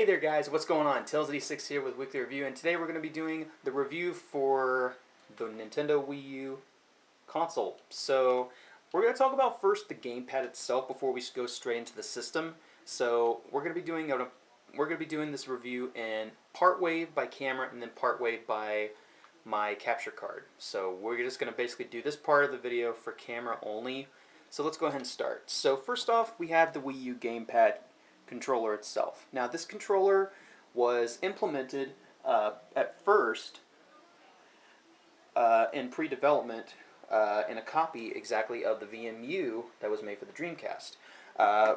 Hey there guys, what's going on? Tails86 here with Weekly Review, and today we're going to be doing the review for the Nintendo Wii U console. So we're going to talk about first the gamepad itself before we go straight into the system. So we're going to be doing this review in part way by camera and then part way by my capture card. So we're just going to basically do this part of the video for camera only. So let's go ahead and start. So first off, we have the Wii U gamepad controller itself. Now this controller was implemented at first in pre-development in a copy exactly of the VMU that was made for the Dreamcast.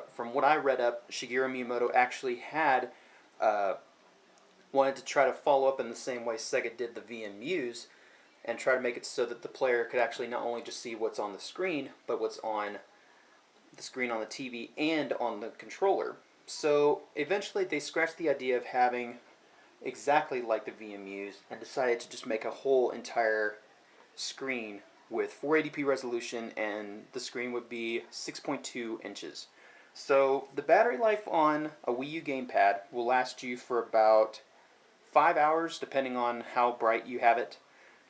From what I read up, Shigeru Miyamoto actually had wanted to try to follow up in the same way Sega did the VMUs and try to make it so that the player could actually not only just see what's on the screen, but what's on the screen on the TV and on the controller. So eventually they scratched the idea of having exactly like the VMUs and decided to just make a whole entire screen with 480p resolution, and the screen would be 6.2 inches. So the battery life on a Wii U gamepad will last you for about 5 hours depending on how bright you have it.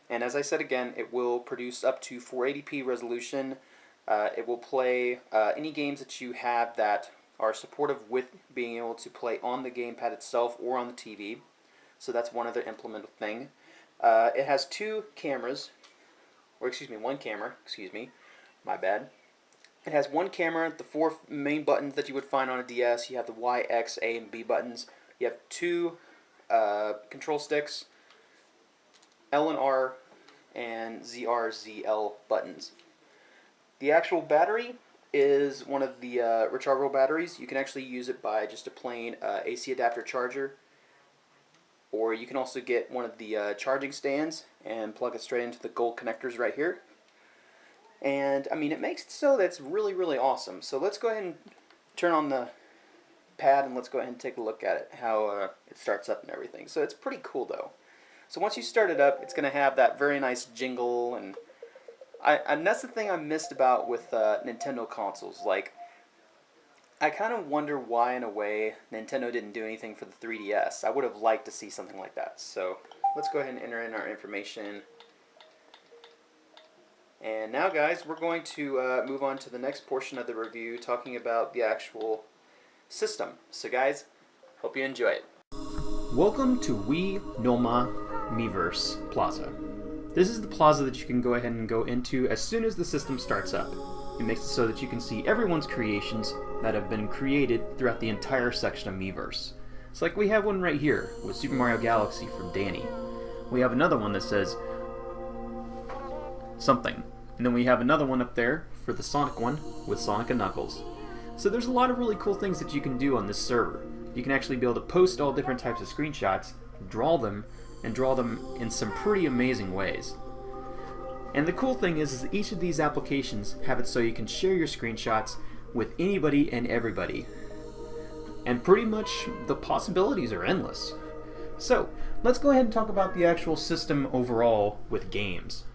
And as I said again, it will produce up to 480p resolution. It will play any games that you have that are supportive with being able to play on the gamepad itself or on the TV. So that's one other implemented thing. It has one camera, my bad. It has one camera, the four main buttons that you would find on a DS. You have the Y, X, A, and B buttons. You have two control sticks, L and R, and ZR, ZL buttons. The actual battery is one of the rechargeable batteries. You can actually use it by just a plain AC adapter charger, or you can also get one of the charging stands and plug it straight into the gold connectors right here. And I mean, it makes it so that's really awesome. So let's go ahead and turn on the pad and let's go ahead and take a look at it, how it starts up and everything. So it's pretty cool though. So once you start it up, it's going to have that very nice jingle, and that's the thing I missed about with Nintendo consoles. Like, I kind of wonder why, in a way, Nintendo didn't do anything for the 3DS. I would have liked to see something like that. So let's go ahead and enter in our information. And now, guys, we're going to move on to the next portion of the review, talking about the actual system. So, guys, hope you enjoy it. Welcome to Wii Noma Miiverse Plaza. This is the plaza that you can go ahead and go into as soon as the system starts up. It makes it so that you can see everyone's creations that have been created throughout the entire section of Miiverse. It's like we have one right here with Super Mario Galaxy from Danny. We have another one that says something. And then we have another one up there for the Sonic one with Sonic and Knuckles. So there's a lot of really cool things that you can do on this server. You can actually be able to post all different types of screenshots, draw them in some pretty amazing ways. And the cool thing is that each of these applications have it so you can share your screenshots with anybody and everybody. And pretty much the possibilities are endless. So let's go ahead and talk about the actual system overall with games.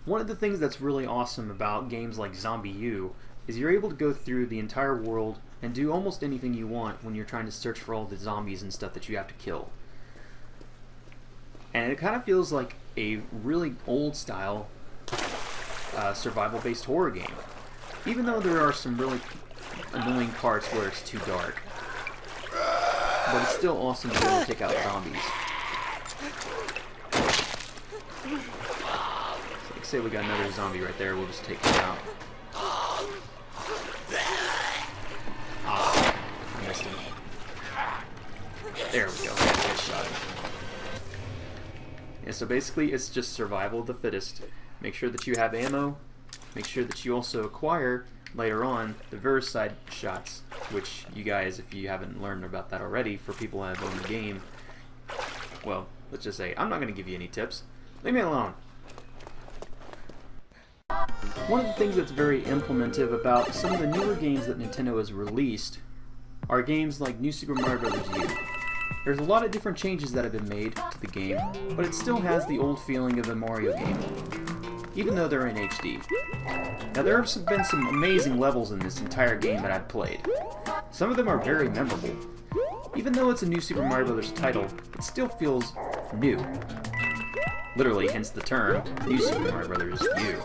One of the things that's really awesome about games like Zombie U is you're able to go through the entire world and do almost anything you want when you're trying to search for all the zombies and stuff that you have to kill. And it kind of feels like a really old style survival-based horror game, even though there are some really annoying parts where it's too dark. But it's still awesome to be able to take out zombies. So like, say we got another zombie right there, we'll just take him out. I missed him. There we go. Good shot. Yeah, so basically it's just survival of the fittest. Make sure that you have ammo. Make sure that you also acquire later on the Vericide shots, which you guys, if you haven't learned about that already, for people that have owned the game, well, let's just say I'm not going to give you any tips. Leave me alone. One of the things that's very implementive about some of the newer games that Nintendo has released are games like New Super Mario Bros. U. There's a lot of different changes that have been made to the game, but it still has the old feeling of the Mario game. even though they're in HD. Now there have been some amazing levels in this entire game that I've played. Some of them are very memorable. Even though it's a new Super Mario Bros. Title, it still feels new. Literally, hence the term, New Super Mario Bros. U.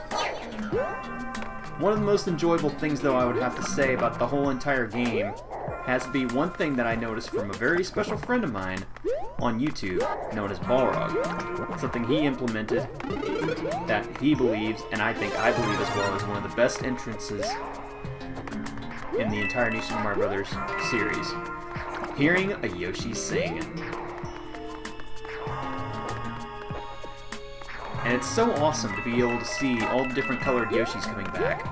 One of the most enjoyable things, though, I would have to say about the whole entire game has to be one thing that I noticed from a very special friend of mine on YouTube, known as Balrog. Something he implemented that he believes, and I believe as well, is one of the best entrances in the entire New Super Mario Bros. Series. Hearing a Yoshi sing. And it's so awesome to be able to see all the different colored Yoshis coming back.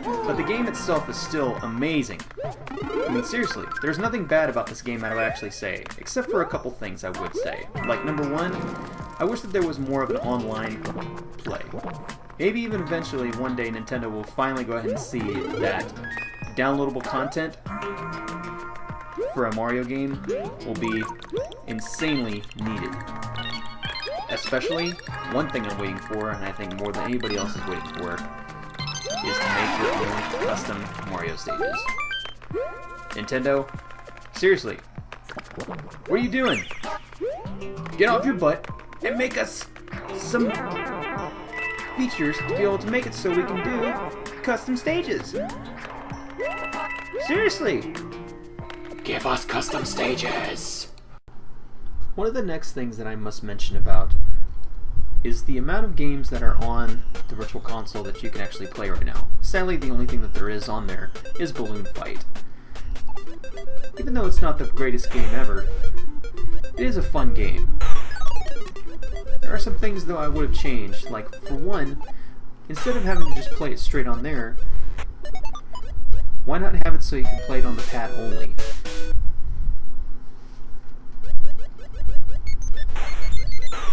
But the game itself is still amazing. I mean, seriously, there's nothing bad about this game that I would actually say, except for a couple things I would say. Like, number one, I wish that there was more of an online play. Maybe even eventually, one day, Nintendo will finally go ahead and see that downloadable content for a Mario game will be insanely needed. Especially, one thing I'm waiting for, and I think more than anybody else is waiting for, is to make your own custom Mario stages. Nintendo, seriously, what are you doing? Get off your butt and make us some features to be able to make it so we can do custom stages. Seriously, give us custom stages. One of the next things that I must mention about is the amount of games that are on the Virtual Console that you can actually play right now. Sadly, the only thing that there is on there is Balloon Fight. Even though it's not the greatest game ever, it is a fun game. There are some things, though, I would have changed. Like, for one, instead of having to just play it straight on there, why not have it so you can play it on the pad only?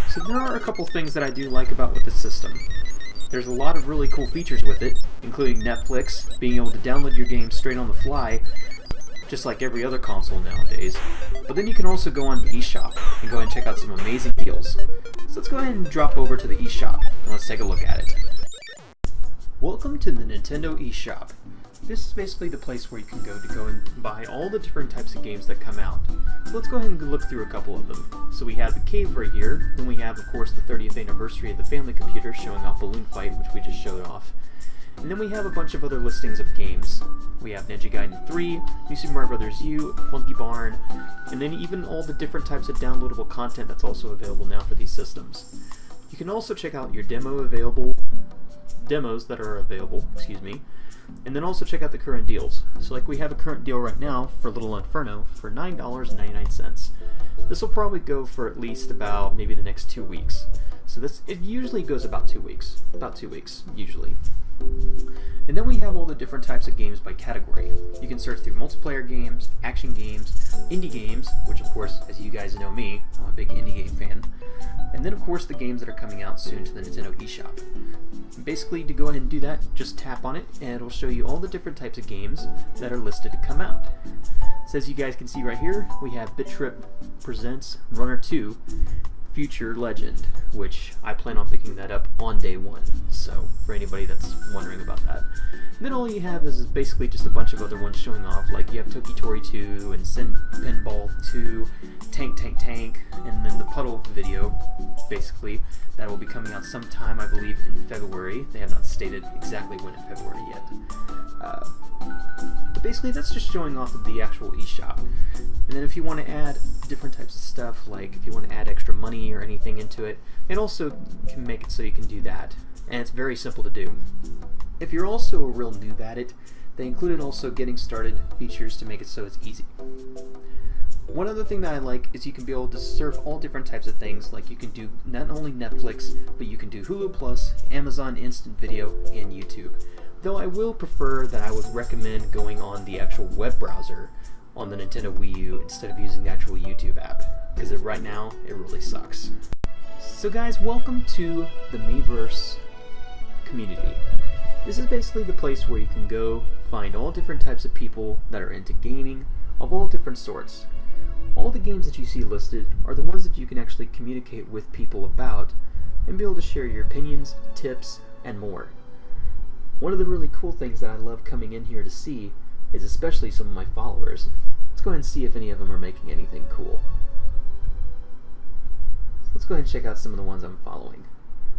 So there are a couple things that I do like about with the system. There's a lot of really cool features with it, including Netflix, being able to download your game straight on the fly, just like every other console nowadays. But then you can also go on the eShop and go ahead and check out some amazing deals. So let's go ahead and drop over to the eShop and let's take a look at it. Welcome to the Nintendo eShop. This is basically the place where you can go and buy all the different types of games that come out. So let's go ahead and look through a couple of them. So we have the Cave right here, then we have, of course, the 30th anniversary of the Family Computer showing off Balloon Fight, which we just showed off. And then we have a bunch of other listings of games. We have Ninja Gaiden 3, New Super Mario Bros. U, Funky Barn, and then even all the different types of downloadable content that's also available now for these systems. You can also check out your demos that are available, and then also check out the current deals. So like we have a current deal right now for Little Inferno for $9.99. This will probably go for at least about maybe the next 2 weeks. So it usually goes about 2 weeks. About 2 weeks, usually. And then we have all the different types of games by category. You can search through multiplayer games, action games, indie games, which of course, as you guys know me, I'm a big indie game fan. And then of course the games that are coming out soon to the Nintendo eShop. Basically, to go ahead and do that, just tap on it and it'll show you all the different types of games that are listed to come out. So as you guys can see right here, we have Bit Trip Presents Runner 2 Future Legend, which I plan on picking that up on day one, so for anybody that's wondering about that. And then all you have is basically just a bunch of other ones showing off, like you have Tokitori 2 and Sin Pinball 2, Tank Tank Tank, and then the Puddle video, basically, that will be coming out sometime, I believe, in February. They have not stated exactly when in February yet. But basically that's just showing off of the actual eShop. And then if you want to add different types of stuff, like if you want to add extra money or anything into it, it also can make it so you can do that. And it's very simple to do. If you're also a real noob at it, they included also getting started features to make it so it's easy. One other thing that I like is you can be able to surf all different types of things, like you can do not only Netflix, but you can do Hulu Plus, Amazon Instant Video, and YouTube. Though I will prefer that I would recommend going on the actual web browser on the Nintendo Wii U instead of using the actual YouTube app, because right now it really sucks. So guys, welcome to the Miiverse community. This is basically the place where you can go find all different types of people that are into gaming of all different sorts. All the games that you see listed are the ones that you can actually communicate with people about and be able to share your opinions, tips, and more. One of the really cool things that I love coming in here to see is especially some of my followers. Let's go ahead and see if any of them are making anything cool. So let's go ahead and check out some of the ones I'm following.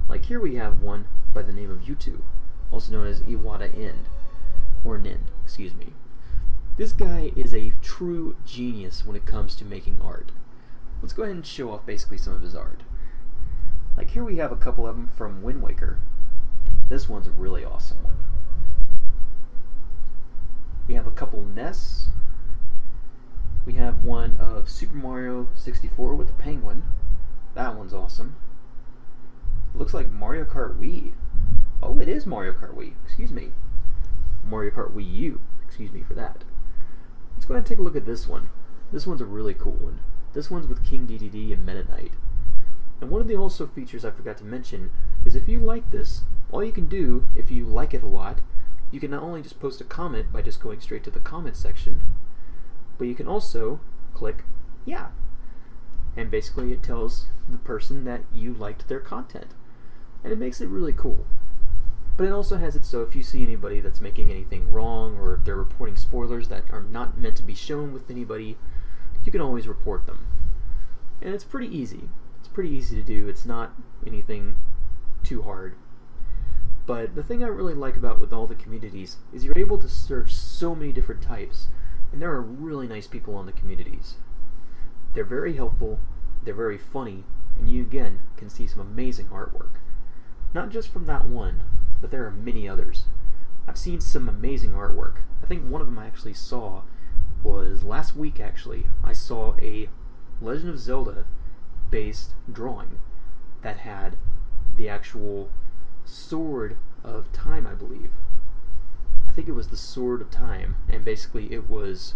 Like here we have one by the name of YouTube, also known as Nind. Excuse me. This guy is a true genius when it comes to making art. Let's go ahead and show off basically some of his art. Like here we have a couple of them from Wind Waker. This one's a really awesome one. We have a couple nests. We have one of Super Mario 64 with the penguin. That one's awesome. It looks like Mario Kart Wii. Oh, it is Mario Kart Wii. Excuse me. Mario Kart Wii U. Excuse me for that. Let's go ahead and take a look at this one. This one's a really cool one. This one's with King DDD and Meta Knight. And one of the also features I forgot to mention is if you like this, all you can do, if you like it a lot, you can not only just post a comment by just going straight to the comment section, but you can also click yeah. And basically it tells the person that you liked their content. And it makes it really cool. But it also has it so if you see anybody that's making anything wrong, or if they're reporting spoilers that are not meant to be shown with anybody, you can always report them. And it's pretty easy. It's pretty easy to do. It's not anything too hard. But the thing I really like about with all the communities is you're able to search so many different types, and there are really nice people on the communities. They're very helpful, they're very funny, and you again can see some amazing artwork. Not just from that one, but there are many others. I've seen some amazing artwork. I think one of them I actually saw was last week actually. I saw a Legend of Zelda based drawing that had the actual Sword of Time, I believe. I think it was the Sword of Time, and basically it was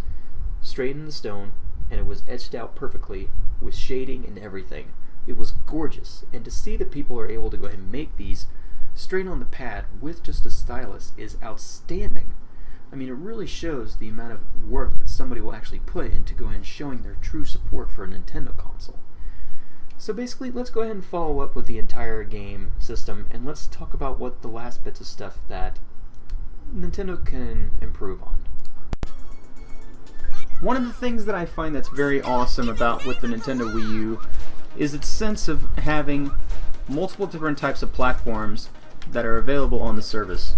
straight in the stone and it was etched out perfectly with shading and everything. It was gorgeous, and to see that people are able to go ahead and make these straight on the pad with just a stylus is outstanding. I mean, it really shows the amount of work that somebody will actually put into go ahead and showing their true support for a Nintendo console. So basically, let's go ahead and follow up with the entire game system, and let's talk about what the last bits of stuff that Nintendo can improve on. One of the things that I find that's very awesome about with the Nintendo Wii U is its sense of having multiple different types of platforms that are available on the service,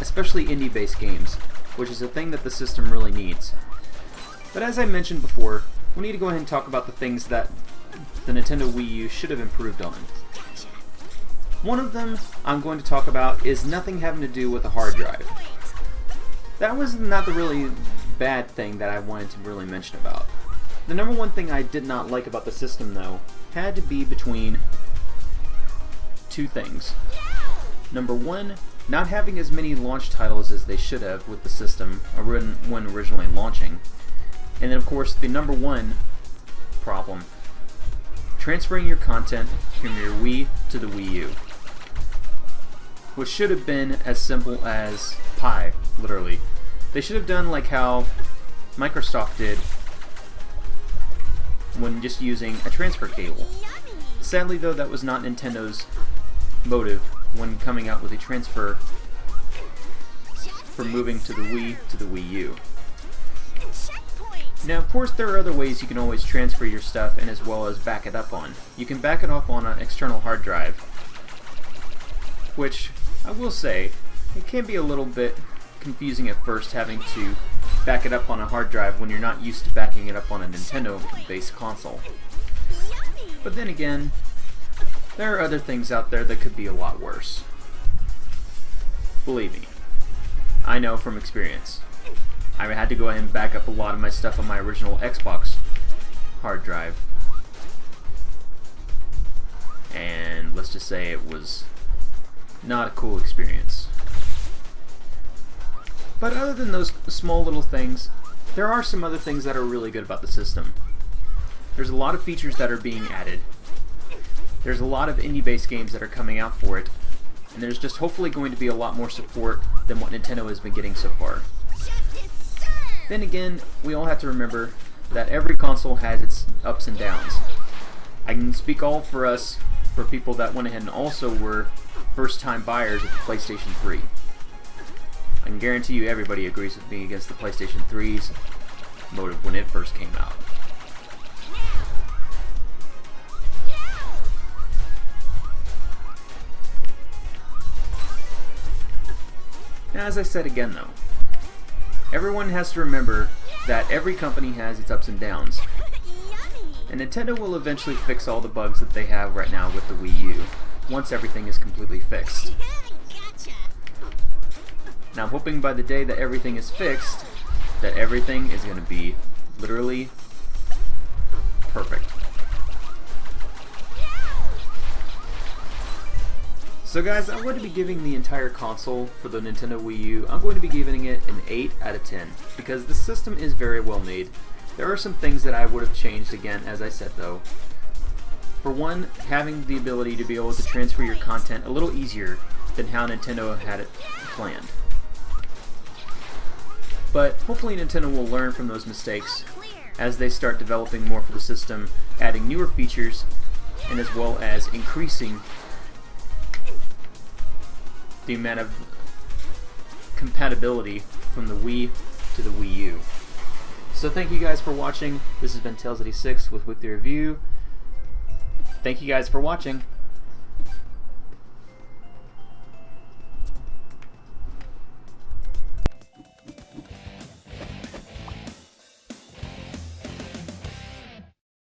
especially indie-based games, which is a thing that the system really needs. But as I mentioned before, we need to go ahead and talk about the things that the Nintendo Wii U should have improved on. One of them I'm going to talk about is nothing having to do with a hard drive. That was not the really bad thing that I wanted to really mention about. The number one thing I did not like about the system, though, had to be between two things. Number one, not having as many launch titles as they should have with the system when originally launching. And then of course the number one problem, transferring your content from your Wii to the Wii U. Which should have been as simple as pie, literally. They should have done like how Microsoft did when just using a transfer cable. Sadly though, that was not Nintendo's motive when coming out with a transfer from moving to the Wii to the Wii U. Now of course there are other ways you can always transfer your stuff and as well as back it up on. You can back it up on an external hard drive, which I will say, it can be a little bit confusing at first having to back it up on a hard drive when you're not used to backing it up on a Nintendo-based console. But then again, there are other things out there that could be a lot worse. Believe me, I know from experience. I had to go ahead and back up a lot of my stuff on my original Xbox hard drive. And let's just say it was not a cool experience. But other than those small little things, there are some other things that are really good about the system. There's a lot of features that are being added. There's a lot of indie-based games that are coming out for it. And there's just hopefully going to be a lot more support than what Nintendo has been getting so far. Then again, we all have to remember that every console has its ups and downs. I can speak all for us for people that went ahead and also were first-time buyers of the PlayStation 3. I can guarantee you everybody agrees with me against the PlayStation 3's motive when it first came out. Now, as I said again though, everyone has to remember that every company has its ups and downs. And Nintendo will eventually fix all the bugs that they have right now with the Wii U, once everything is completely fixed. Now I'm hoping by the day that everything is fixed, that everything is going to be literally perfect. So guys, I'm going to be giving the entire console for the Nintendo Wii U, I'm going to be giving it an 8 out of 10, because the system is very well made. There are some things that I would have changed again, as I said though. For one, having the ability to be able to transfer your content a little easier than how Nintendo had it planned. But hopefully Nintendo will learn from those mistakes as they start developing more for the system, adding newer features, and as well as increasing the amount of compatibility from the Wii to the Wii U. So thank you guys for watching. This has been Tails86 with Weekly Review. Thank you guys for watching.